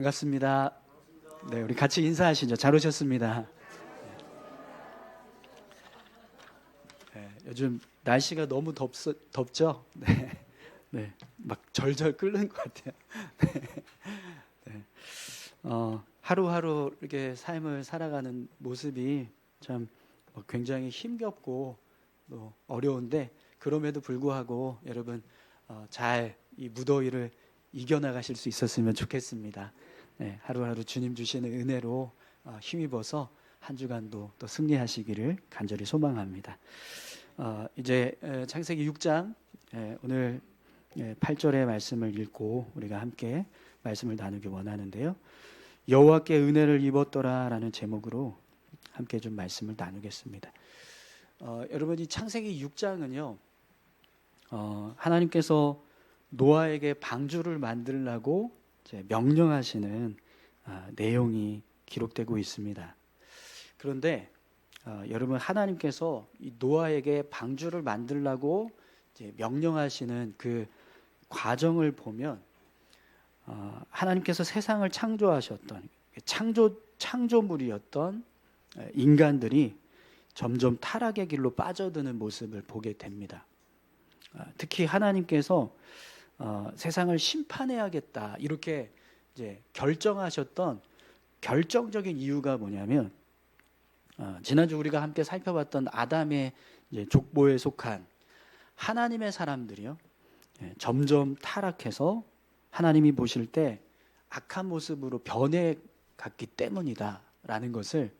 반갑습니다. 네, 우리 같이 인사하시죠. 잘 오셨습니다. 네, 요즘 날씨가 너무 덥죠? 네, 네, 막 절절 끓는 것 같아요. 네, 하루하루 이렇게 삶을 살아가는 모습이 참 굉장히 힘겹고 또 어려운데 그럼에도 불구하고 여러분 잘 이 무더위를 이겨나가실 수 있었으면 좋겠습니다. 네, 하루하루 주님 주시는 은혜로 힘입어서 한 주간도 또 승리하시기를 간절히 소망합니다. 이제 창세기 6장 오늘 8절의 말씀을 읽고 우리가 함께 말씀을 나누기 원하는데요. 여호와께 은혜를 입었더라라는 제목으로 함께 좀 말씀을 나누겠습니다. 여러분 이 창세기 6장은요. 하나님께서 노아에게 방주를 만들라고 명령하시는 내용이 기록되고 있습니다. 그런데 여러분 하나님께서 이 노아에게 방주를 만들라고 명령하시는 그 과정을 보면 하나님께서 세상을 창조하셨던 창조물이었던 인간들이 점점 타락의 길로 빠져드는 모습을 보게 됩니다. 특히 하나님께서 세상을 심판해야겠다 이렇게 이제 결정하셨던 결정적인 이유가 뭐냐면 지난주 우리가 함께 살펴봤던 아담의 이제 족보에 속한 하나님의 사람들이요 점점 타락해서 하나님이 보실 때 악한 모습으로 변해갔기 때문이다라는 것을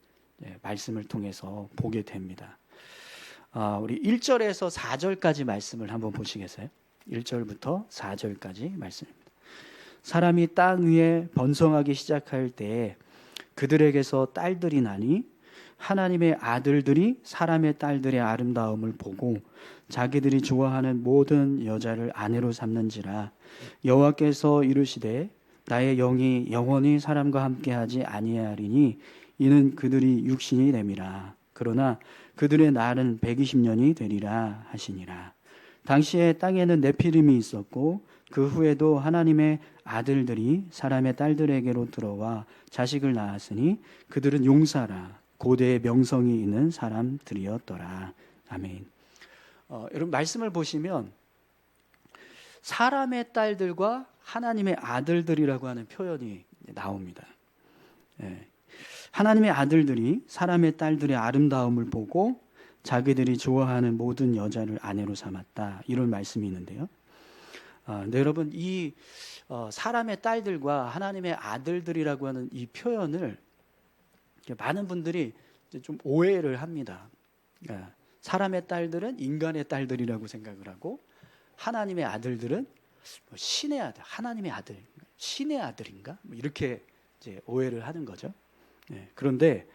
말씀을 통해서 보게 됩니다. 우리 1절에서 4절까지 말씀을 한번 보시겠어요? 1절부터 4절까지 말씀입니다. 사람이 땅 위에 번성하기 시작할 때에 그들에게서 딸들이 나니 하나님의 아들들이 사람의 딸들의 아름다움을 보고 자기들이 좋아하는 모든 여자를 아내로 삼는지라. 여호와께서 이르시되 나의 영이 영원히 사람과 함께하지 아니하리니 이는 그들이 육신이 됨이라. 그러나 그들의 날은 120년이 되리라 하시니라. 당시에 땅에는 네피림이 있었고 그 후에도 하나님의 아들들이 사람의 딸들에게로 들어와 자식을 낳았으니 그들은 용사라 고대의 명성이 있는 사람들이었더라. 아멘. 여러분 말씀을 보시면 사람의 딸들과 하나님의 아들들이라고 하는 표현이 나옵니다. 하나님의 아들들이 사람의 딸들의 아름다움을 보고 자기들이 좋아하는 모든 여자를 아내로 삼았다. 이런 말씀이 있는데요. 근데 여러분 이 사람의 딸들과 하나님의 아들들이라고 하는 이 표현을 많은 분들이 좀 오해를 합니다. 사람의 딸들은 인간의 딸들이라고 생각을 하고 하나님의 아들들은 신의 아들, 하나님의 아들, 신의 아들인가? 이렇게 이제 오해를 하는 거죠. 그런데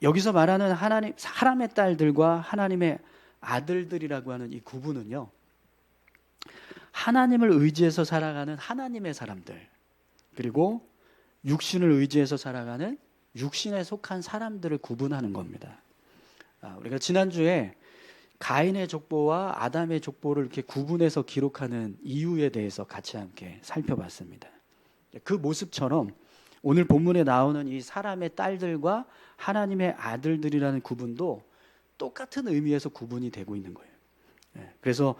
여기서 말하는 사람의 딸들과 하나님의 아들들이라고 하는 이 구분은요. 하나님을 의지해서 살아가는 하나님의 사람들 그리고 육신을 의지해서 살아가는 육신에 속한 사람들을 구분하는 겁니다. 우리가 지난주에 가인의 족보와 아담의 족보를 이렇게 구분해서 기록하는 이유에 대해서 같이 함께 살펴봤습니다. 그 모습처럼 오늘 본문에 나오는 이 사람의 딸들과 하나님의 아들들이라는 구분도 똑같은 의미에서 구분이 되고 있는 거예요. 그래서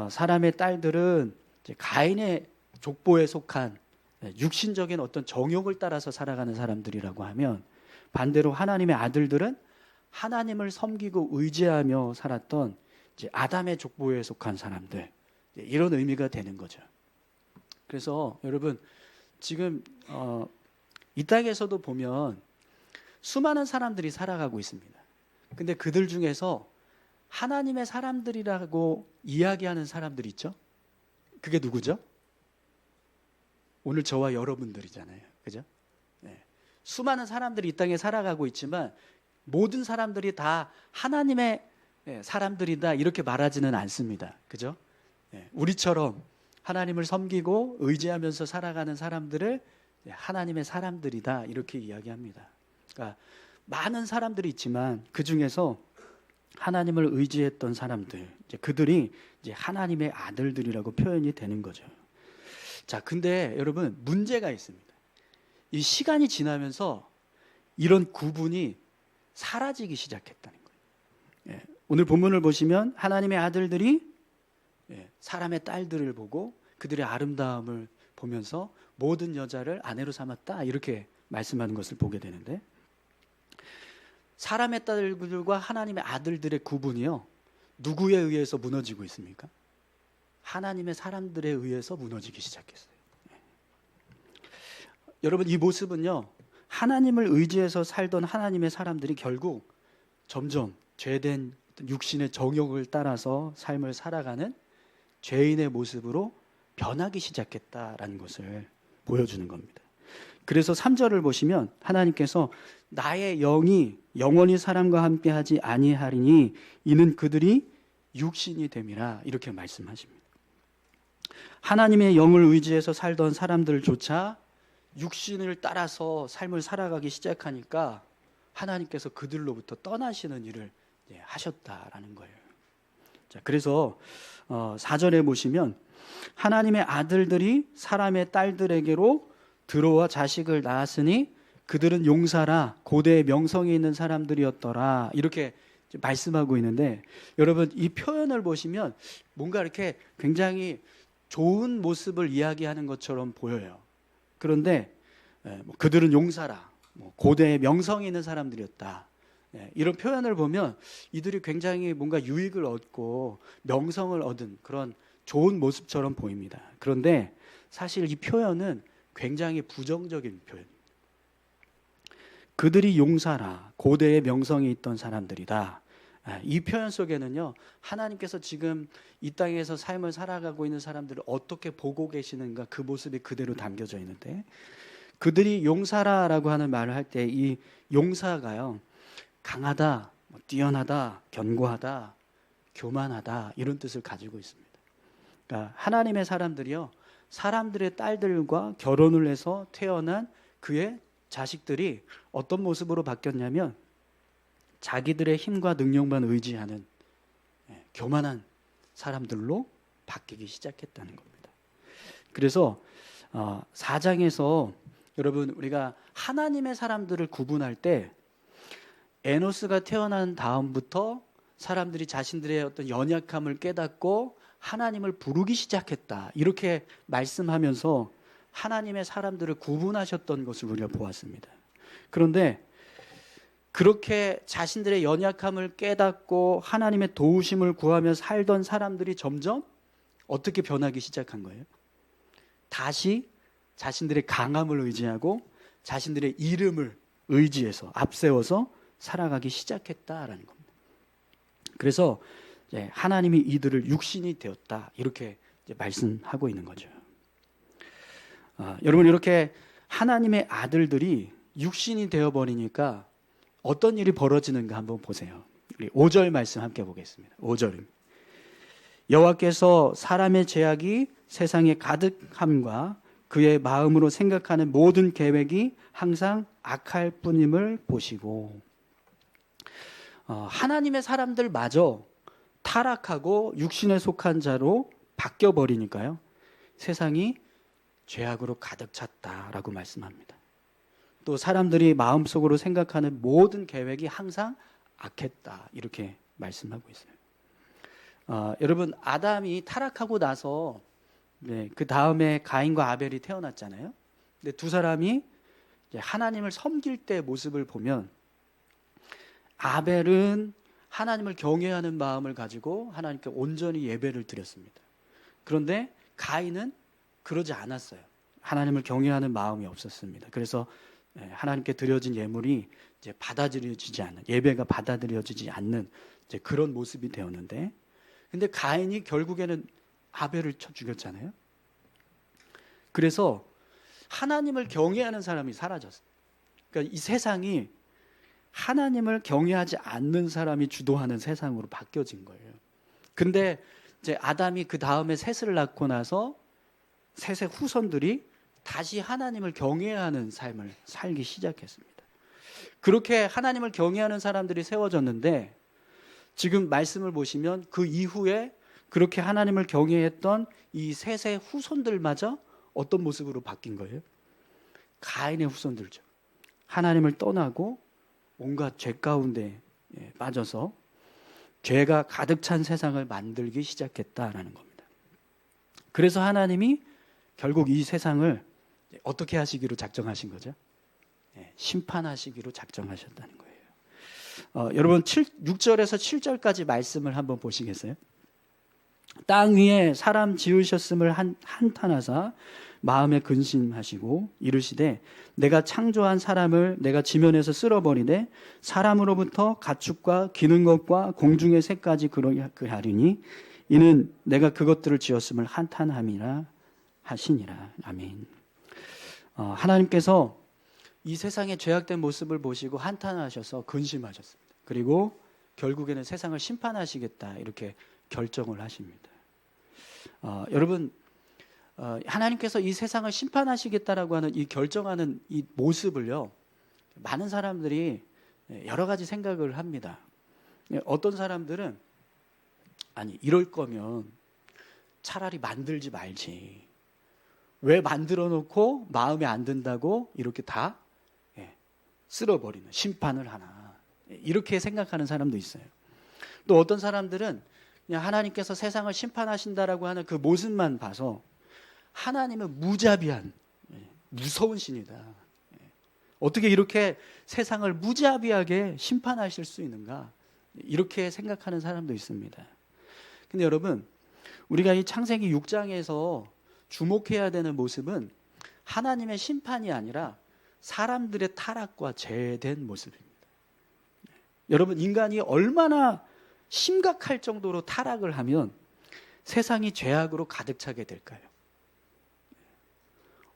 사람의 딸들은 이제 가인의 족보에 속한 육신적인 어떤 정욕을 따라서 살아가는 사람들이라고 하면 반대로 하나님의 아들들은 하나님을 섬기고 의지하며 살았던 이제 아담의 족보에 속한 사람들 이런 의미가 되는 거죠. 그래서 여러분 지금 이 땅에서도 보면 수많은 사람들이 살아가고 있습니다. 근데 그들 중에서 하나님의 사람들이라고 이야기하는 사람들이 있죠? 그게 누구죠? 오늘 저와 여러분들이잖아요. 그죠? 수많은 사람들이 이 땅에 살아가고 있지만 모든 사람들이 다 하나님의 사람들이다 이렇게 말하지는 않습니다. 그죠? 우리처럼 하나님을 섬기고 의지하면서 살아가는 사람들을 하나님의 사람들이다 이렇게 이야기합니다. 그러니까 많은 사람들이 있지만 그 중에서 하나님을 의지했던 사람들, 그들이 이제 하나님의 아들들이라고 표현이 되는 거죠. 자, 근데 여러분 문제가 있습니다. 이 시간이 지나면서 이런 구분이 사라지기 시작했다는 거예요. 예, 오늘 본문을 보시면 하나님의 아들들이 사람의 딸들을 보고 그들의 아름다움을 보면서 모든 여자를 아내로 삼았다 이렇게 말씀하는 것을 보게 되는데, 사람의 딸들과 하나님의 아들들의 구분이요, 누구에 의해서 무너지고 있습니까? 하나님의 사람들에 의해서 무너지기 시작했어요. 여러분, 이 모습은요, 하나님을 의지해서 살던 하나님의 사람들이 결국 점점 죄된 육신의 정욕을 따라서 삶을 살아가는 죄인의 모습으로 변하기 시작했다라는 것을 보여주는 겁니다. 그래서 3절을 보시면 하나님께서 나의 영이 영원히 사람과 함께하지 아니하리니 이는 그들이 육신이 됨이라 이렇게 말씀하십니다. 하나님의 영을 의지해서 살던 사람들조차 육신을 따라서 삶을 살아가기 시작하니까 하나님께서 그들로부터 떠나시는 일을 하셨다라는 거예요. 자, 그래서 4절에 보시면 하나님의 아들들이 사람의 딸들에게로 들어와 자식을 낳았으니 그들은 용사라 고대의 명성이 있는 사람들이었더라 이렇게 말씀하고 있는데, 여러분 이 표현을 보시면 뭔가 이렇게 굉장히 좋은 모습을 이야기하는 것처럼 보여요. 그런데 그들은 용사라, 고대의 명성이 있는 사람들이었다, 이런 표현을 보면 이들이 굉장히 뭔가 유익을 얻고 명성을 얻은 그런 좋은 모습처럼 보입니다. 그런데 사실 이 표현은 굉장히 부정적인 표현입니다. 그들이 용사라 고대의 명성이 있던 사람들이다. 이 표현 속에는요, 하나님께서 지금 이 땅에서 삶을 살아가고 있는 사람들을 어떻게 보고 계시는가 그 모습이 그대로 담겨져 있는데, 그들이 용사라라고 하는 말을 할 때 이 용사가요, 강하다, 뛰어나다, 견고하다, 교만하다 이런 뜻을 가지고 있습니다. 그러니까 하나님의 사람들이요, 사람들의 딸들과 결혼을 해서 태어난 그의 자식들이 어떤 모습으로 바뀌었냐면 자기들의 힘과 능력만 의지하는 교만한 사람들로 바뀌기 시작했다는 겁니다. 그래서 4장에서 여러분 우리가 하나님의 사람들을 구분할 때 에노스가 태어난 다음부터 사람들이 자신들의 어떤 연약함을 깨닫고 하나님을 부르기 시작했다 이렇게 말씀하면서 하나님의 사람들을 구분하셨던 것을 우리가 보았습니다. 그런데 그렇게 자신들의 연약함을 깨닫고 하나님의 도우심을 구하며 살던 사람들이 점점 어떻게 변하기 시작한 거예요? 다시 자신들의 강함을 의지하고 자신들의 이름을 의지해서 앞세워서 살아가기 시작했다라는 겁니다. 그래서 하나님이 이들을 육신이 되었다 이렇게 말씀하고 있는 거죠. 여러분, 이렇게 하나님의 아들들이 육신이 되어버리니까 어떤 일이 벌어지는가 한번 보세요. 우리 5절 말씀 함께 보겠습니다. 5절입니다. 여호와께서 사람의 죄악이 세상에 가득함과 그의 마음으로 생각하는 모든 계획이 항상 악할 뿐임을 보시고, 하나님의 사람들마저 타락하고 육신에 속한 자로 바뀌어버리니까요, 세상이 죄악으로 가득 찼다라고 말씀합니다. 또 사람들이 마음속으로 생각하는 모든 계획이 항상 악했다 이렇게 말씀하고 있어요. 여러분, 아담이 타락하고 나서 그 다음에 가인과 아벨이 태어났잖아요. 근데 두 사람이 하나님을 섬길 때 모습을 보면 아벨은 하나님을 경외하는 마음을 가지고 하나님께 온전히 예배를 드렸습니다. 그런데 가인은 그러지 않았어요. 하나님을 경외하는 마음이 없었습니다. 그래서 하나님께 드려진 예물이 이제 받아들여지지 않는, 예배가 받아들여지지 않는 이제 그런 모습이 되었는데, 근데 가인이 결국에는 아벨을 쳐 죽였잖아요. 그래서 하나님을 경외하는 사람이 사라졌어요. 그러니까 이 세상이 하나님을 경외하지 않는 사람이 주도하는 세상으로 바뀌어진 거예요. 근데 이제 아담이 그 다음에 셋을 낳고 나서 셋의 후손들이 다시 하나님을 경외하는 삶을 살기 시작했습니다. 그렇게 하나님을 경외하는 사람들이 세워졌는데, 지금 말씀을 보시면 그 이후에 그렇게 하나님을 경외했던 이 셋의 후손들마저 어떤 모습으로 바뀐 거예요? 가인의 후손들죠. 하나님을 떠나고 온갖 죄 가운데 빠져서 죄가 가득 찬 세상을 만들기 시작했다라는 겁니다. 그래서 하나님이 결국 이 세상을 어떻게 하시기로 작정하신 거죠? 심판하시기로 작정하셨다는 거예요. 여러분 6절에서 7절까지 말씀을 한번 보시겠어요? 땅 위에 사람 지으셨음을 한탄하사 마음에 근심하시고 이르시되 내가 창조한 사람을 내가 지면에서 쓸어버리되 사람으로부터 가축과 기는 것과 공중의 새까지 그하리니 이는 내가 그것들을 지었음을 한탄함이라 하시니라. 아멘. 하나님께서 이 세상의 죄악된 모습을 보시고 한탄하셔서 근심하셨습니다. 그리고 결국에는 세상을 심판하시겠다 이렇게 결정을 하십니다. 여러분 하나님께서 이 세상을 심판하시겠다라고 하는 이 결정하는 이 모습을요, 많은 사람들이 여러 가지 생각을 합니다. 어떤 사람들은 아니 이럴 거면 차라리 만들지 말지. 왜 만들어 놓고 마음에 안 든다고 이렇게 다 쓸어버리는 심판을 하나. 이렇게 생각하는 사람도 있어요. 또 어떤 사람들은 그냥 하나님께서 세상을 심판하신다라고 하는 그 모습만 봐서 하나님은 무자비한 무서운 신이다. 어떻게 이렇게 세상을 무자비하게 심판하실 수 있는가? 이렇게 생각하는 사람도 있습니다. 근데 여러분, 우리가 이 창세기 6장에서 주목해야 되는 모습은 하나님의 심판이 아니라 사람들의 타락과 죄된 모습입니다. 여러분, 인간이 얼마나 심각할 정도로 타락을 하면 세상이 죄악으로 가득 차게 될까요?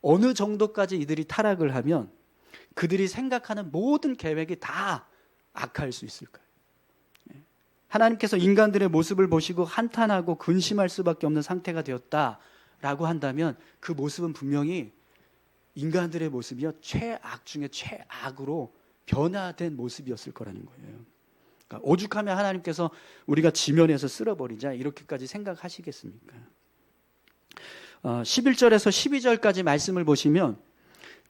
어느 정도까지 이들이 타락을 하면 그들이 생각하는 모든 계획이 다 악할 수 있을까요? 하나님께서 인간들의 모습을 보시고 한탄하고 근심할 수밖에 없는 상태가 되었다라고 한다면 그 모습은 분명히 인간들의 모습이요, 최악 중에 최악으로 변화된 모습이었을 거라는 거예요. 그러니까 오죽하면 하나님께서 우리가 지면에서 쓸어버리자 이렇게까지 생각하시겠습니까? 11절에서 12절까지 말씀을 보시면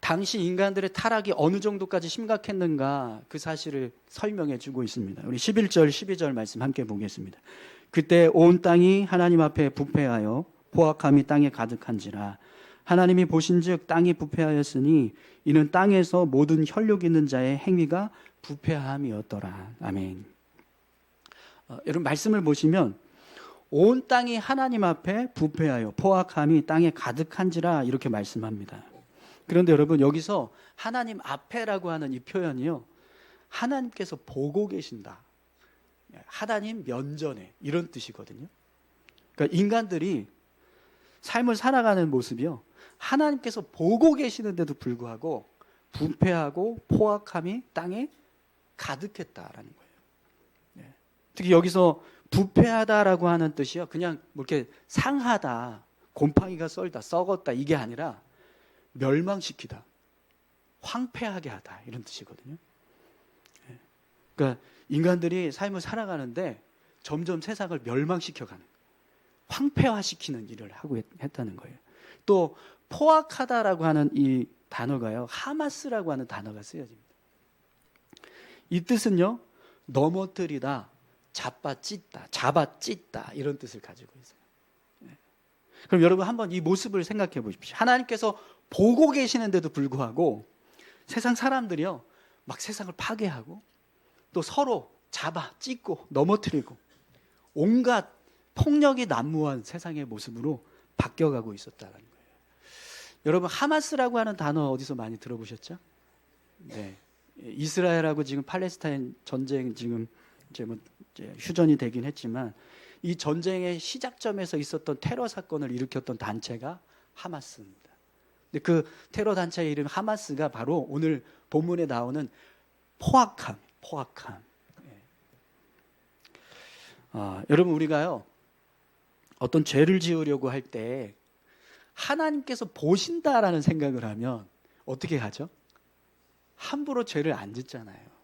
당시 인간들의 타락이 어느 정도까지 심각했는가 그 사실을 설명해 주고 있습니다. 우리 11절, 12절 말씀 함께 보겠습니다. 그때 온 땅이 하나님 앞에 부패하여 포악함이 땅에 가득한지라 하나님이 보신즉 땅이 부패하였으니 이는 땅에서 모든 혈육 있는 자의 행위가 부패함이었더라. 아멘. 여러분 말씀을 보시면 온 땅이 하나님 앞에 부패하여 포악함이 땅에 가득한지라 이렇게 말씀합니다. 그런데 여러분 여기서 하나님 앞에라고 하는 이 표현이요, 하나님께서 보고 계신다, 하나님 면전에 이런 뜻이거든요. 그러니까 인간들이 삶을 살아가는 모습이요, 하나님께서 보고 계시는데도 불구하고 부패하고 포악함이 땅에 가득했다라는 거예요. 특히 여기서 부패하다라고 하는 뜻이요, 그냥 뭐 이렇게 상하다, 곰팡이가 썰다, 썩었다 이게 아니라 멸망시키다, 황폐하게 하다 이런 뜻이거든요. 그러니까 인간들이 삶을 살아가는데 점점 세상을 멸망시켜가는, 황폐화시키는 일을 하고 했다는 거예요. 또 포악하다라고 하는 이 단어가요, 하마스라고 하는 단어가 쓰여집니다. 이 뜻은요, 넘어뜨리다, 잡아찢다 이런 뜻을 가지고 있어요. 그럼 여러분 한번 이 모습을 생각해 보십시오. 하나님께서 보고 계시는데도 불구하고 세상 사람들이요, 막 세상을 파괴하고 또 서로 잡아 찢고 넘어뜨리고 온갖 폭력이 난무한 세상의 모습으로 바뀌어가고 있었다는 거예요. 여러분 하마스라고 하는 단어 어디서 많이 들어보셨죠? 네, 이스라엘하고 지금 팔레스타인 전쟁 지금 이제 휴전이 되긴 했지만 이 전쟁의 시작점에서 있었던 테러 사건을 일으켰던 단체가 하마스입니다. 근데 그 테러 단체의 이름 하마스가 바로 오늘 본문에 나오는 포악함. 여러분 우리가요, 어떤 죄를 지으려고 할 때 하나님께서 보신다라는 생각을 하면 어떻게 하죠? 함부로 죄를 안 짓잖아요.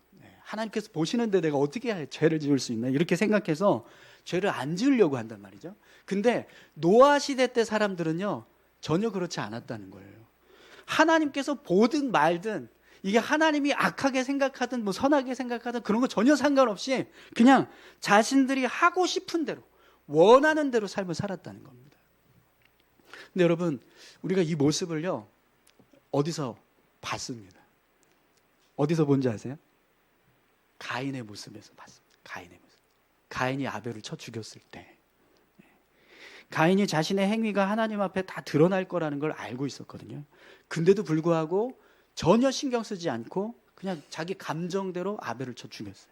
하나님께서 보시는데 내가 어떻게 죄를 지을 수 있나 이렇게 생각해서 죄를 안 지으려고 한단 말이죠. 근데 노아 시대 때 사람들은요 전혀 그렇지 않았다는 거예요. 하나님께서 보든 말든 이게 하나님이 악하게 생각하든 뭐 선하게 생각하든 그런 거 전혀 상관없이 그냥 자신들이 하고 싶은 대로 원하는 대로 삶을 살았다는 겁니다. 근데 여러분, 우리가 이 모습을요 어디서 봤습니다. 어디서 본지 아세요? 가인의 모습에서 봤습니다. 가인의 모습. 가인이 아벨을 쳐 죽였을 때 가인이 자신의 행위가 하나님 앞에 다 드러날 거라는 걸 알고 있었거든요. 근데도 불구하고 전혀 신경 쓰지 않고 그냥 자기 감정대로 아벨을 쳐 죽였어요.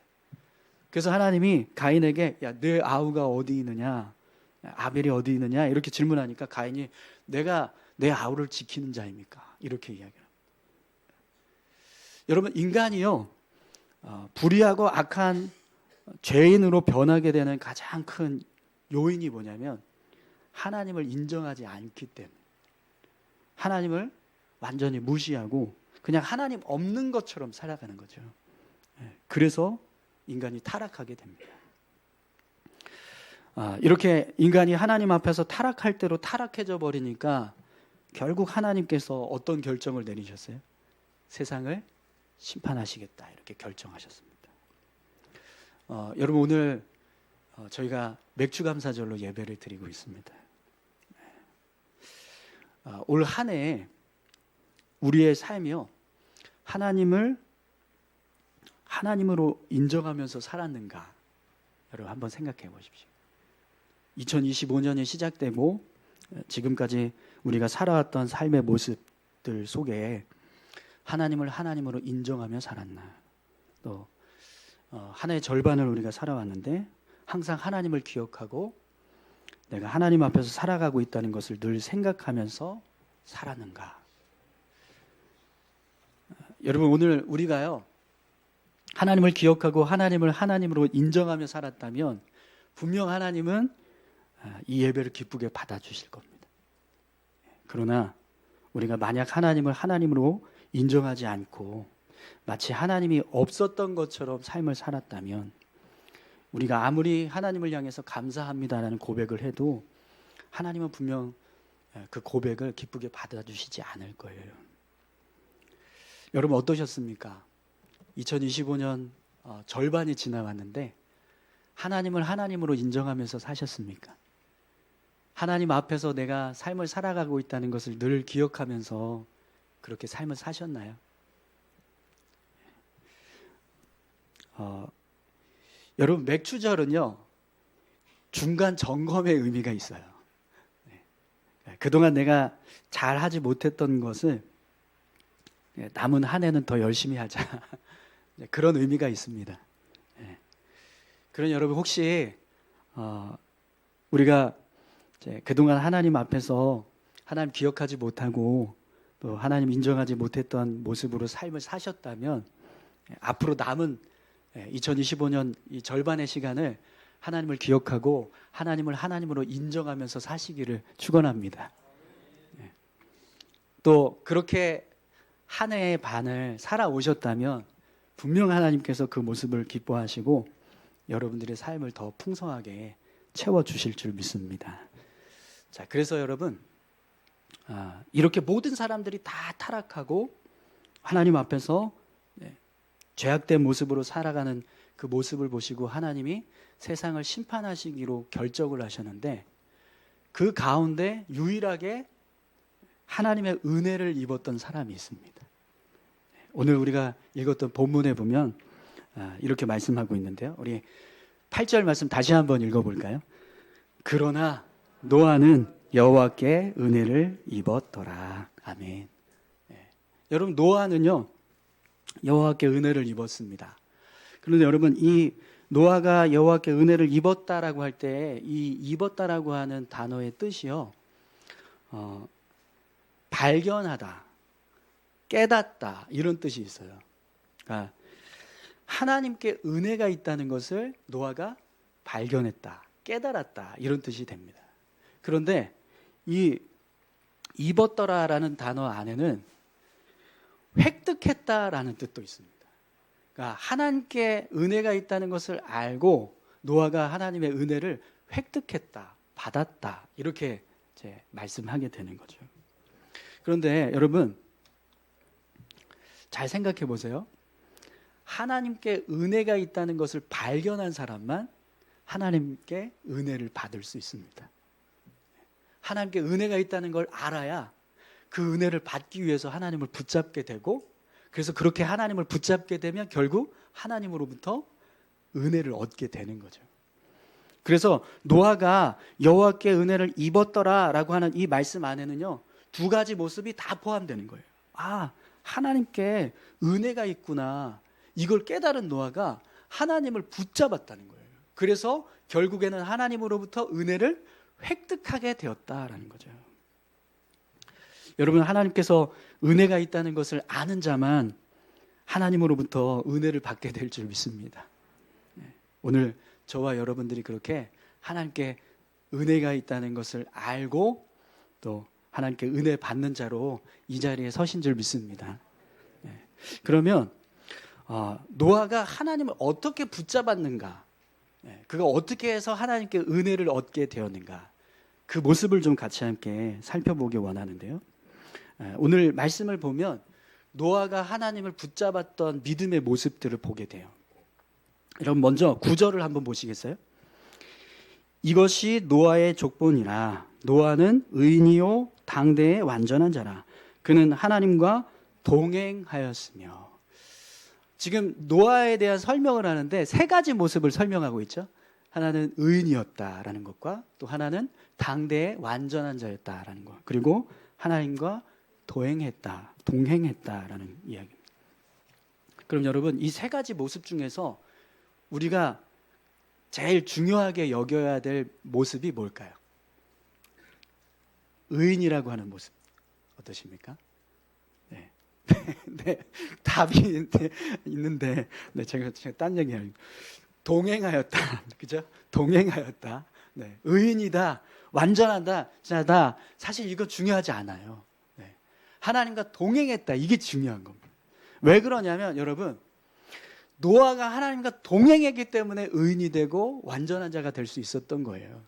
그래서 하나님이 가인에게 야, 내 아우가 어디 있느냐, 아벨이 어디 있느냐 이렇게 질문하니까 가인이 내가 내 아우를 지키는 자입니까? 이렇게 이야기합니다. 여러분, 인간이요 불의하고 악한 죄인으로 변하게 되는 가장 큰 요인이 뭐냐면 하나님을 인정하지 않기 때문에, 하나님을 완전히 무시하고 그냥 하나님 없는 것처럼 살아가는 거죠. 그래서 인간이 타락하게 됩니다. 이렇게 인간이 하나님 앞에서 타락할 대로 타락해져 버리니까 결국 하나님께서 어떤 결정을 내리셨어요? 세상을 심판하시겠다 이렇게 결정하셨습니다. 여러분, 오늘 저희가 맥주감사절로 예배를 드리고 있습니다. 올 한 해 우리의 삶이요 하나님으로 인정하면서 살았는가, 여러분 한번 생각해 보십시오. 2025년이 시작되고 지금까지 우리가 살아왔던 삶의 모습들 속에 하나님을 하나님으로 인정하며 살았나, 또 한 해의 절반을 우리가 살아왔는데 항상 하나님을 기억하고 내가 하나님 앞에서 살아가고 있다는 것을 늘 생각하면서 살았는가. 여러분, 오늘 우리가요 하나님을 기억하고 하나님을 하나님으로 인정하며 살았다면 분명 하나님은 이 예배를 기쁘게 받아주실 겁니다. 그러나 우리가 만약 하나님을 하나님으로 인정하지 않고 마치 하나님이 없었던 것처럼 삶을 살았다면 우리가 아무리 하나님을 향해서 감사합니다라는 고백을 해도 하나님은 분명 그 고백을 기쁘게 받아주시지 않을 거예요. 여러분, 어떠셨습니까? 2025년 절반이 지나왔는데 하나님을 하나님으로 인정하면서 사셨습니까? 하나님 앞에서 내가 삶을 살아가고 있다는 것을 늘 기억하면서 그렇게 삶을 사셨나요? 여러분, 맥주절은요 중간 점검의 의미가 있어요. 그동안 내가 잘하지 못했던 것을 남은 한 해는 더 열심히 하자 그런 의미가 있습니다. 그런 여러분, 혹시 우리가 그동안 하나님 앞에서 하나님 기억하지 못하고 또 하나님 인정하지 못했던 모습으로 삶을 사셨다면 앞으로 남은 2025년 이 절반의 시간을 하나님을 기억하고 하나님을 하나님으로 인정하면서 사시기를 축원합니다. 또 그렇게 한 해의 반을 살아오셨다면 분명 하나님께서 그 모습을 기뻐하시고 여러분들의 삶을 더 풍성하게 채워주실 줄 믿습니다. 자, 그래서 여러분, 이렇게 모든 사람들이 다 타락하고 하나님 앞에서 죄악된 모습으로 살아가는 그 모습을 보시고 하나님이 세상을 심판하시기로 결정을 하셨는데 그 가운데 유일하게 하나님의 은혜를 입었던 사람이 있습니다. 오늘 우리가 읽었던 본문에 보면 이렇게 말씀하고 있는데요. 우리 8절 말씀 다시 한번 읽어볼까요? 그러나 노아는 여호와께 은혜를 입었더라. 아멘. 여러분, 노아는요 여호와께 은혜를 입었습니다. 그런데 여러분, 이 노아가 여호와께 은혜를 입었다라고 할 때 이 입었다라고 하는 단어의 뜻이요 발견하다, 깨닫다 이런 뜻이 있어요. 그러니까 하나님께 은혜가 있다는 것을 노아가 발견했다, 깨달았다 이런 뜻이 됩니다. 그런데 이 입었더라라는 단어 안에는 획득했다라는 뜻도 있습니다. 그러니까 하나님께 은혜가 있다는 것을 알고 노아가 하나님의 은혜를 획득했다, 받았다 이렇게 이제 말씀하게 되는 거죠. 그런데 여러분, 잘 생각해 보세요. 하나님께 은혜가 있다는 것을 발견한 사람만 하나님께 은혜를 받을 수 있습니다. 하나님께 은혜가 있다는 걸 알아야 그 은혜를 받기 위해서 하나님을 붙잡게 되고, 그래서 그렇게 하나님을 붙잡게 되면 결국 하나님으로부터 은혜를 얻게 되는 거죠. 그래서 노아가 여호와께 은혜를 입었더라라고 하는 이 말씀 안에는요, 두 가지 모습이 다 포함되는 거예요. 아, 하나님께 은혜가 있구나, 이걸 깨달은 노아가 하나님을 붙잡았다는 거예요. 그래서 결국에는 하나님으로부터 은혜를 획득하게 되었다라는 거죠. 여러분, 하나님께서 은혜가 있다는 것을 아는 자만 하나님으로부터 은혜를 받게 될 줄 믿습니다. 오늘 저와 여러분들이 그렇게 하나님께 은혜가 있다는 것을 알고 또 하나님께 은혜 받는 자로 이 자리에 서신 줄 믿습니다. 그러면 노아가 하나님을 어떻게 붙잡았는가, 그가 어떻게 해서 하나님께 은혜를 얻게 되었는가, 그 모습을 좀 같이 함께 살펴보기 원하는데요. 오늘 말씀을 보면 노아가 하나님을 붙잡았던 믿음의 모습들을 보게 돼요. 여러분, 먼저 9절을 한번 보시겠어요? 이것이 노아의 족본이라. 노아는 의인이요 당대의 완전한 자라. 그는 하나님과 동행하였으며. 지금 노아에 대한 설명을 하는데 세 가지 모습을 설명하고 있죠. 하나는 의인이었다라는 것과, 또 하나는 당대의 완전한 자였다라는 것, 그리고 하나님과 동행했다라는 이야기입니다. 그럼 여러분, 이 세 가지 모습 중에서 우리가 제일 중요하게 여겨야 될 모습이 뭘까요? 의인이라고 하는 모습 어떠십니까? 네. 네, 답이 있는데, 네, 제가 딴 얘기하는, 동행하였다, 그죠? 동행하였다. 네, 의인이다, 완전하다, 자다. 사실 이거 중요하지 않아요. 네. 하나님과 동행했다, 이게 중요한 겁니다. 왜 그러냐면 여러분, 노아가 하나님과 동행했기 때문에 의인이 되고 완전한 자가 될 수 있었던 거예요.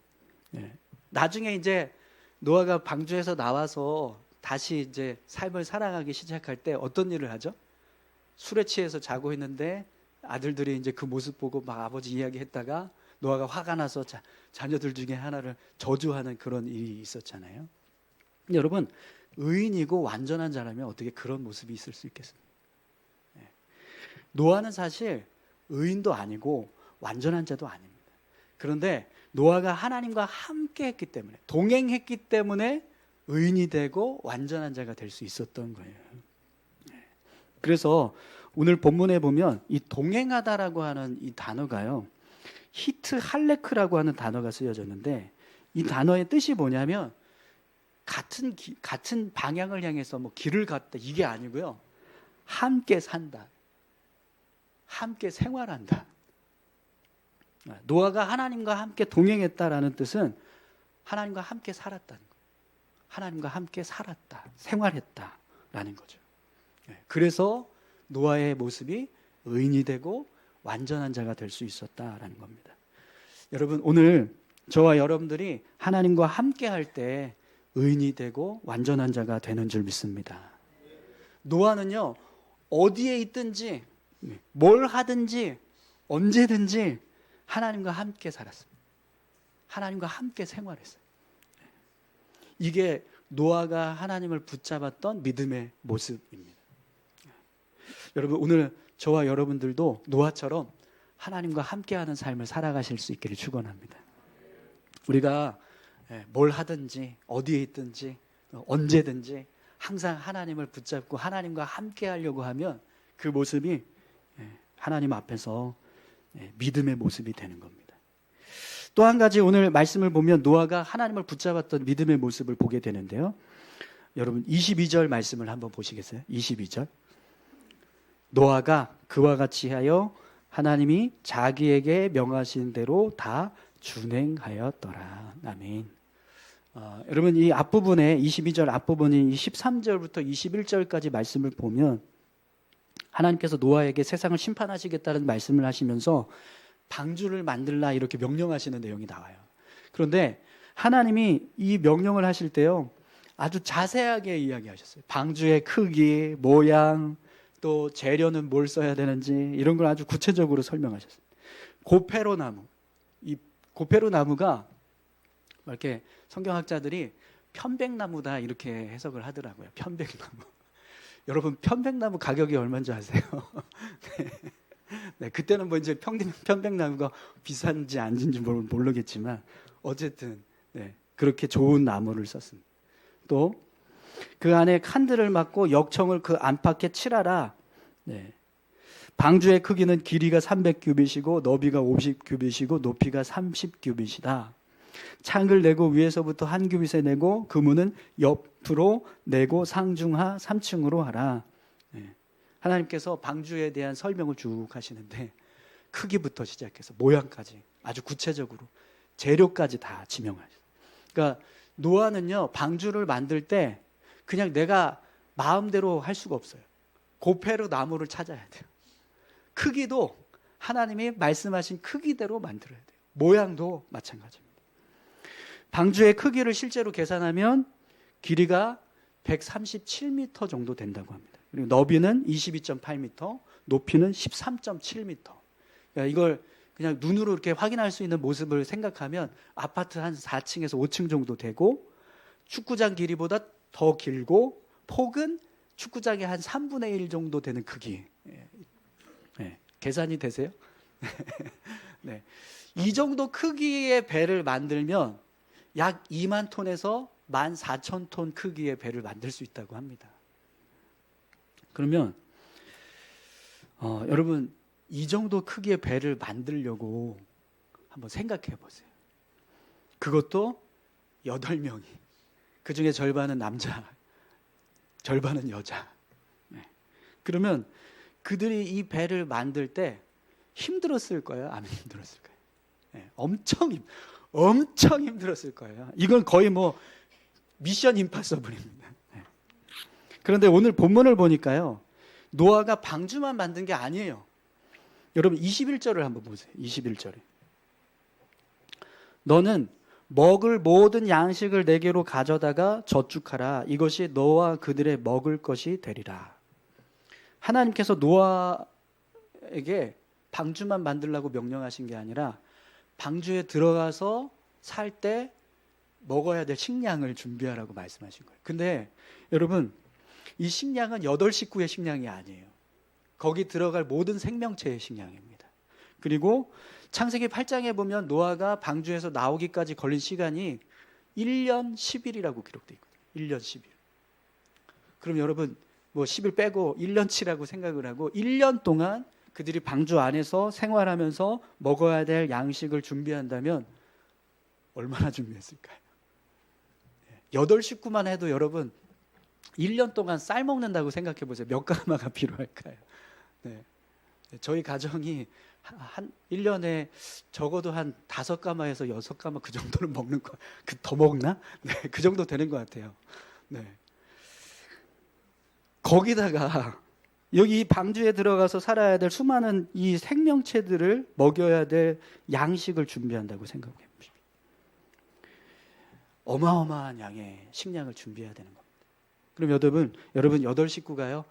네. 나중에 이제 노아가 방주에서 나와서 다시 이제 삶을 살아가기 시작할 때 어떤 일을 하죠? 술에 취해서 자고 있는데 아들들이 이제 그 모습 보고 막 아버지 이야기했다가 노아가 화가 나서 자녀들 중에 하나를 저주하는 그런 일이 있었잖아요. 근데 여러분, 의인이고 완전한 자라면 어떻게 그런 모습이 있을 수 있겠습니까? 네. 노아는 사실 의인도 아니고 완전한 자도 아닙니다. 그런데 노아가 하나님과 함께 했기 때문에, 동행했기 때문에 의인이 되고 완전한 자가 될 수 있었던 거예요. 그래서 오늘 본문에 보면 이 동행하다라고 하는 이 단어가요, 히트 할레크라고 하는 단어가 쓰여졌는데, 이 단어의 뜻이 뭐냐면 같은 방향을 향해서 뭐 길을 갔다, 이게 아니고요, 함께 산다, 함께 생활한다. 노아가 하나님과 함께 동행했다라는 뜻은 하나님과 함께 살았다는 거예요. 하나님과 함께 살았다, 생활했다라는 거죠. 그래서 노아의 모습이 의인이 되고 완전한 자가 될 수 있었다라는 겁니다. 여러분, 오늘 저와 여러분들이 하나님과 함께 할 때 의인이 되고 완전한 자가 되는 줄 믿습니다. 노아는요, 어디에 있든지 뭘 하든지 언제든지 하나님과 함께 살았습니다. 하나님과 함께 생활했어요. 이게 노아가 하나님을 붙잡았던 믿음의 모습입니다. 여러분, 오늘 저와 여러분들도 노아처럼 하나님과 함께하는 삶을 살아가실 수 있기를 축원합니다. 우리가 뭘 하든지 어디에 있든지 언제든지 항상 하나님을 붙잡고 하나님과 함께하려고 하면 그 모습이 하나님 앞에서 믿음의 모습이 되는 겁니다. 또 한 가지 오늘 말씀을 보면 노아가 하나님을 붙잡았던 믿음의 모습을 보게 되는데요. 여러분, 22절 말씀을 한번 보시겠어요? 22절. 노아가 그와 같이 하여 하나님이 자기에게 명하신 대로 다 준행하였더라. 아멘. 여러분, 이 앞부분에 22절 앞부분인 13절부터 21절까지 말씀을 보면 하나님께서 노아에게 세상을 심판하시겠다는 말씀을 하시면서 방주를 만들라 이렇게 명령하시는 내용이 나와요. 그런데 하나님이 이 명령을 하실 때요, 아주 자세하게 이야기하셨어요. 방주의 크기, 모양, 또 재료는 뭘 써야 되는지 이런 걸 아주 구체적으로 설명하셨습니다. 고페로 나무, 이 고페로 나무가 이렇게 성경학자들이 편백나무다 이렇게 해석을 하더라고요. 편백나무. 여러분 편백나무 가격이 얼마인지 아세요? 네, 그때는 뭐 이제 편백나무가 비싼지 아닌지 모르겠지만 어쨌든 네, 그렇게 좋은 나무를 썼습니다. 또 그 안에 칸들을 막고 역청을 그 안팎에 칠하라. 네. 방주의 크기는 길이가 300규빗이고 너비가 50규빗이고 높이가 30규빗이다. 창을 내고 위에서부터 한 규빗에 내고 그 문은 옆으로 내고 상중하 3층으로 하라. 네. 하나님께서 방주에 대한 설명을 쭉 하시는데 크기부터 시작해서 모양까지 아주 구체적으로 재료까지 다 지명하셨어요. 그러니까 노아는요 방주를 만들 때 그냥 내가 마음대로 할 수가 없어요. 고페로 나무를 찾아야 돼요. 크기도 하나님이 말씀하신 크기대로 만들어야 돼요. 모양도 마찬가지입니다. 방주의 크기를 실제로 계산하면 길이가 137m 정도 된다고 합니다. 그리고 너비는 22.8m, 높이는 13.7m. 그러니까 이걸 그냥 눈으로 이렇게 확인할 수 있는 모습을 생각하면 아파트 한 4층에서 5층 정도 되고 축구장 길이보다 더 길고 폭은 축구장의 한 3분의 1 정도 되는 크기. 네, 계산이 되세요? 네. 이 정도 크기의 배를 만들면 약 2만 톤에서 14,000톤 크기의 배를 만들 수 있다고 합니다. 그러면 여러분 이 정도 크기의 배를 만들려고 한번 생각해 보세요. 그것도 8명이. 그 중에 절반은 남자, 절반은 여자. 네. 그러면 그들이 이 배를 만들 때 힘들었을 거예요? 안 힘들었을 거예요? 네. 엄청 힘들었을 거예요. 이건 거의 뭐 미션 임파서블입니다. 네. 그런데 오늘 본문을 보니까요. 노아가 방주만 만든 게 아니에요. 여러분 21절을 한번 보세요. 21절에. 너는 먹을 모든 양식을 내게로 가져다가 저축하라. 이것이 너와 그들의 먹을 것이 되리라. 하나님께서 노아에게 방주만 만들라고 명령하신 게 아니라 방주에 들어가서 살 때 먹어야 될 식량을 준비하라고 말씀하신 거예요. 근데 여러분 이 식량은 8식구의 식량이 아니에요. 거기 들어갈 모든 생명체의 식량입니다. 그리고 창세기 8장에 보면 노아가 방주에서 나오기까지 걸린 시간이 1년 10일이라고 기록되어 있거든요. 1년 10일. 그럼 여러분 뭐 10일 빼고 1년치라고 생각을 하고 1년 동안 그들이 방주 안에서 생활하면서 먹어야 될 양식을 준비한다면 얼마나 준비했을까요? 8식구만 해도 여러분 1년 동안 쌀 먹는다고 생각해 보세요. 몇 가마가 필요할까요? 네. 저희 가정이 한 1년에 적어도 한 5가마에서 6가마 그 정도는 먹는 거, 더 먹나? 네, 그 정도 되는 것 같아요. 네. 거기다가 여기 방주에 들어가서 살아야 될 수많은 이 생명체들을 먹여야 될 양식을 준비한다고 생각해 봅시다. 어마어마한 양의 식량을 준비해야 되는 겁니다. 그럼 여러분 8식구가요?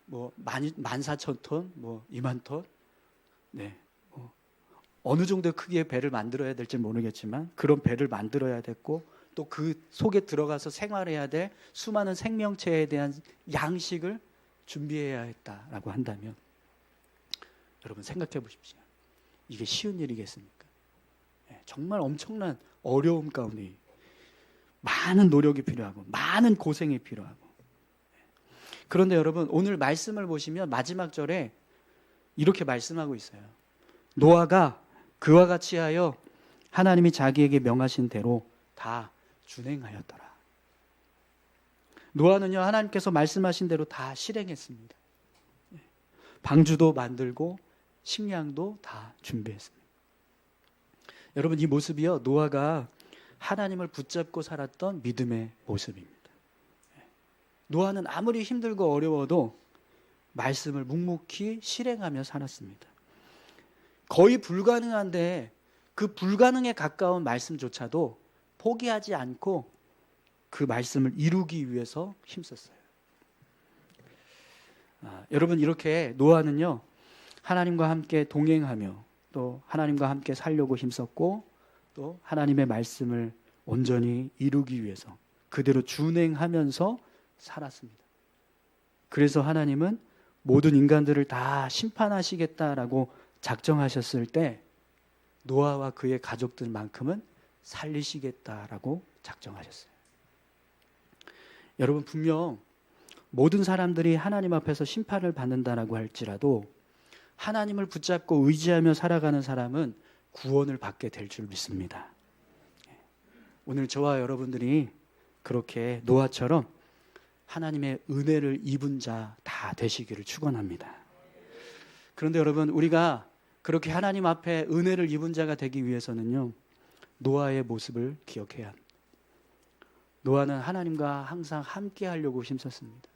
뭐 14,000톤, 뭐 2만 톤, 네, 어느 정도의 크기의 배를 만들어야 될지 모르겠지만 그런 배를 만들어야 됐고 또 그 속에 들어가서 생활해야 될 수많은 생명체에 대한 양식을 준비해야 했다라고 한다면 여러분 생각해 보십시오. 이게 쉬운 일이겠습니까? 네, 정말 엄청난 어려움 가운데 많은 노력이 필요하고 많은 고생이 필요하고. 그런데 여러분 오늘 말씀을 보시면 마지막 절에 이렇게 말씀하고 있어요. 노아가 그와 같이 하여 하나님이 자기에게 명하신 대로 다 준행하였더라. 노아는요 하나님께서 말씀하신 대로 다 실행했습니다. 방주도 만들고 식량도 다 준비했습니다. 여러분 이 모습이요 노아가 하나님을 붙잡고 살았던 믿음의 모습입니다. 노아는 아무리 힘들고 어려워도 말씀을 묵묵히 실행하며 살았습니다. 거의 불가능한데 그 불가능에 가까운 말씀조차도 포기하지 않고 그 말씀을 이루기 위해서 힘썼어요. 여러분 이렇게 노아는요 하나님과 함께 동행하며 또 하나님과 함께 살려고 힘썼고 또 하나님의 말씀을 온전히 이루기 위해서 그대로 준행하면서 살았습니다. 그래서 하나님은 모든 인간들을 다 심판하시겠다라고 작정하셨을 때 노아와 그의 가족들만큼은 살리시겠다라고 작정하셨어요. 여러분 분명 모든 사람들이 하나님 앞에서 심판을 받는다라고 할지라도 하나님을 붙잡고 의지하며 살아가는 사람은 구원을 받게 될 줄 믿습니다. 오늘 저와 여러분들이 그렇게 노아처럼 하나님의 은혜를 입은 자 다 되시기를 축원합니다. 그런데 여러분 우리가 그렇게 하나님 앞에 은혜를 입은 자가 되기 위해서는요 노아의 모습을 기억해야 합니다. 노아는 하나님과 항상 함께 하려고 힘썼습니다.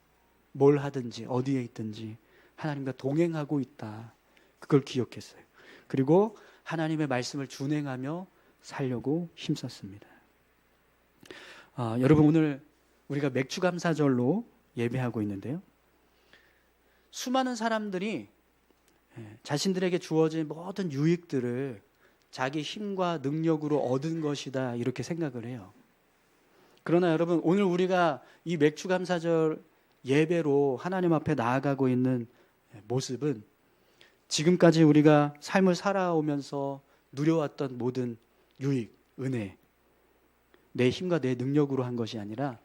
뭘 하든지 어디에 있든지 하나님과 동행하고 있다. 그걸 기억했어요. 그리고 하나님의 말씀을 준행하며 살려고 힘썼습니다. 여러분 오늘 우리가 맥주감사절로 예배하고 있는데요. 수많은 사람들이 자신들에게 주어진 모든 유익들을 자기 힘과 능력으로 얻은 것이다 이렇게 생각을 해요. 그러나 여러분 오늘 우리가 이 맥주감사절 예배로 하나님 앞에 나아가고 있는 모습은 지금까지 우리가 삶을 살아오면서 누려왔던 모든 유익, 은혜, 내 힘과 내 능력으로 한 것이 아니라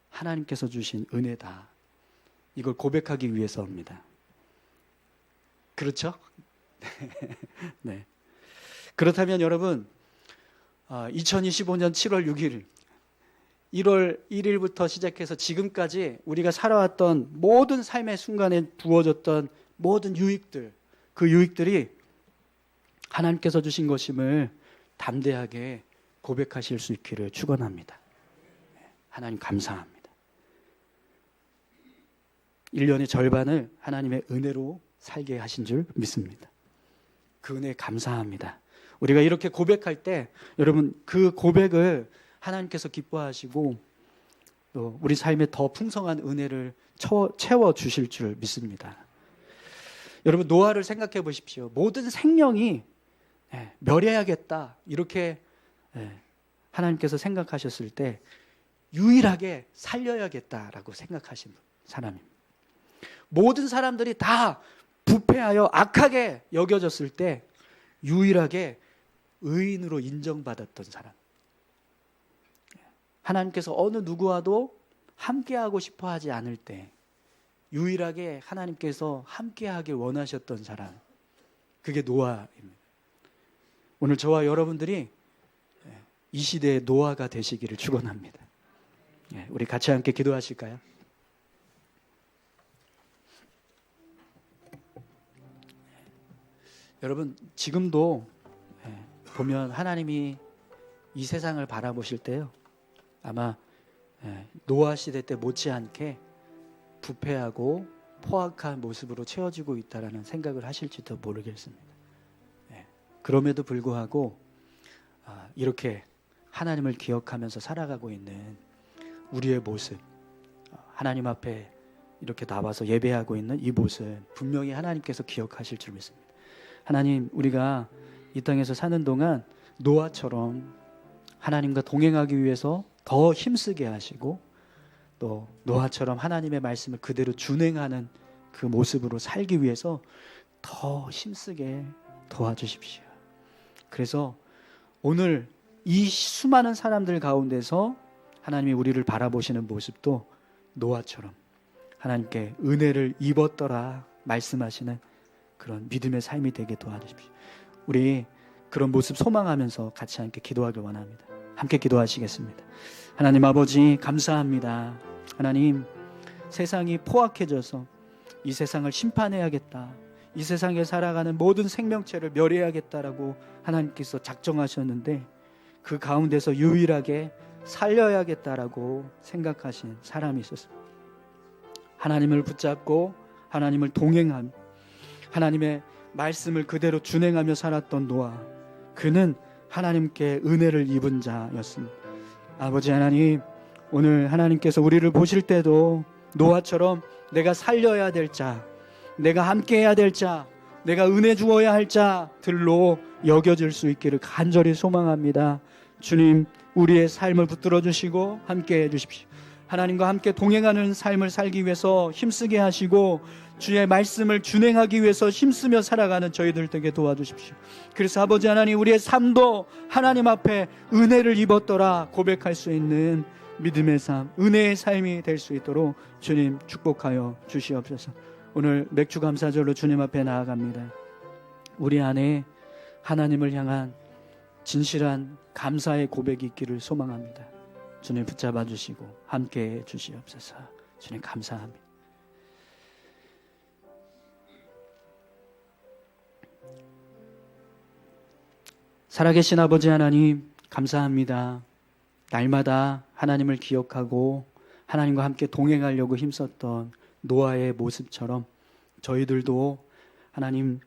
하나님께서 주신 은혜다. 이걸 고백하기 위해서입니다. 그렇죠? 네. 그렇다면 여러분 2025년 7월 6일 1월 1일부터 시작해서 지금까지 우리가 살아왔던 모든 삶의 순간에 부어졌던 모든 유익들, 그 유익들이 하나님께서 주신 것임을 담대하게 고백하실 수 있기를 축원합니다. 하나님 감사합니다. 1년의 절반을 하나님의 은혜로 살게 하신 줄 믿습니다. 그 은혜 감사합니다. 우리가 이렇게 고백할 때 여러분 그 고백을 하나님께서 기뻐하시고 또 우리 삶에 더 풍성한 은혜를 채워주실 줄 믿습니다. 여러분 노아를 생각해 보십시오. 모든 생명이 멸해야겠다 이렇게 하나님께서 생각하셨을 때 유일하게 살려야겠다라고 생각하신 사람입니다. 모든 사람들이 다 부패하여 악하게 여겨졌을 때 유일하게 의인으로 인정받았던 사람. 하나님께서 어느 누구와도 함께하고 싶어 하지 않을 때 유일하게 하나님께서 함께하길 원하셨던 사람. 그게 노아입니다. 오늘 저와 여러분들이 이 시대의 노아가 되시기를 축원합니다. 우리 같이 함께 기도하실까요? 여러분 지금도 보면 하나님이 이 세상을 바라보실 때요 아마 노아 시대 때 못지않게 부패하고 포악한 모습으로 채워지고 있다라는 생각을 하실지도 모르겠습니다. 그럼에도 불구하고 이렇게 하나님을 기억하면서 살아가고 있는 우리의 모습, 하나님 앞에 이렇게 나와서 예배하고 있는 이 모습 분명히 하나님께서 기억하실 줄 믿습니다. 하나님 우리가 이 땅에서 사는 동안 노아처럼 하나님과 동행하기 위해서 더 힘쓰게 하시고 또 노아처럼 하나님의 말씀을 그대로 준행하는 그 모습으로 살기 위해서 더 힘쓰게 도와주십시오. 그래서 오늘 이 수많은 사람들 가운데서 하나님이 우리를 바라보시는 모습도 노아처럼 하나님께 은혜를 입었더라 말씀하시는 그런 믿음의 삶이 되게 도와주십시오. 우리 그런 모습 소망하면서 같이 함께 기도하길 원합니다. 함께 기도하시겠습니다. 하나님 아버지 감사합니다. 하나님 세상이 포악해져서 이 세상을 심판해야겠다. 이 세상에 살아가는 모든 생명체를 멸해야겠다라고 하나님께서 작정하셨는데 그 가운데서 유일하게 살려야겠다라고 생각하신 사람이 있었습니다. 하나님을 붙잡고 하나님을 동행하며 하나님의 말씀을 그대로 준행하며 살았던 노아, 그는 하나님께 은혜를 입은 자였습니다. 아버지 하나님, 오늘 하나님께서 우리를 보실 때도 노아처럼 내가 살려야 될 자, 내가 함께해야 될 자, 내가 은혜 주어야 할 자들로 여겨질 수 있기를 간절히 소망합니다. 주님, 우리의 삶을 붙들어 주시고 함께해 주십시오. 하나님과 함께 동행하는 삶을 살기 위해서 힘쓰게 하시고 주의 말씀을 준행하기 위해서 힘쓰며 살아가는 저희들 되게 도와주십시오. 그래서 아버지 하나님, 우리의 삶도 하나님 앞에 은혜를 입었더라 고백할 수 있는 믿음의 삶, 은혜의 삶이 될 수 있도록 주님 축복하여 주시옵소서. 오늘 맥주 감사절로 주님 앞에 나아갑니다. 우리 안에 하나님을 향한 진실한 감사의 고백이 있기를 소망합니다. 주님 붙잡아 주시고 함께해 주시옵소서. 주님 감사합니다. 살아계신 아버지 하나님, 감사합니다. 날마다 하나님을 기억하고 하나님과 함께 동행하려고 힘썼던 노아의 모습처럼 저희들도 하나님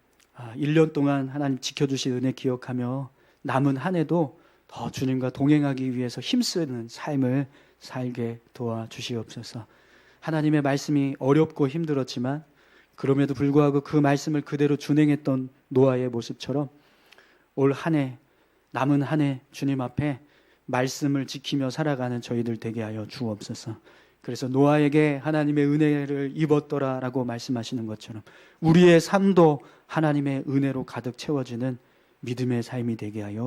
1년 동안 하나님 지켜주신 은혜 기억하며 남은 한 해도 더 주님과 동행하기 위해서 힘쓰는 삶을 살게 도와주시옵소서. 하나님의 말씀이 어렵고 힘들었지만 그럼에도 불구하고 그 말씀을 그대로 준행했던 노아의 모습처럼 올 한 해, 남은 한 해 주님 앞에 말씀을 지키며 살아가는 저희들 되게 하여 주옵소서. 그래서 노아에게 하나님의 은혜를 입었더라라고 말씀하시는 것처럼 우리의 삶도 하나님의 은혜로 가득 채워지는 믿음의 삶이 되게 하여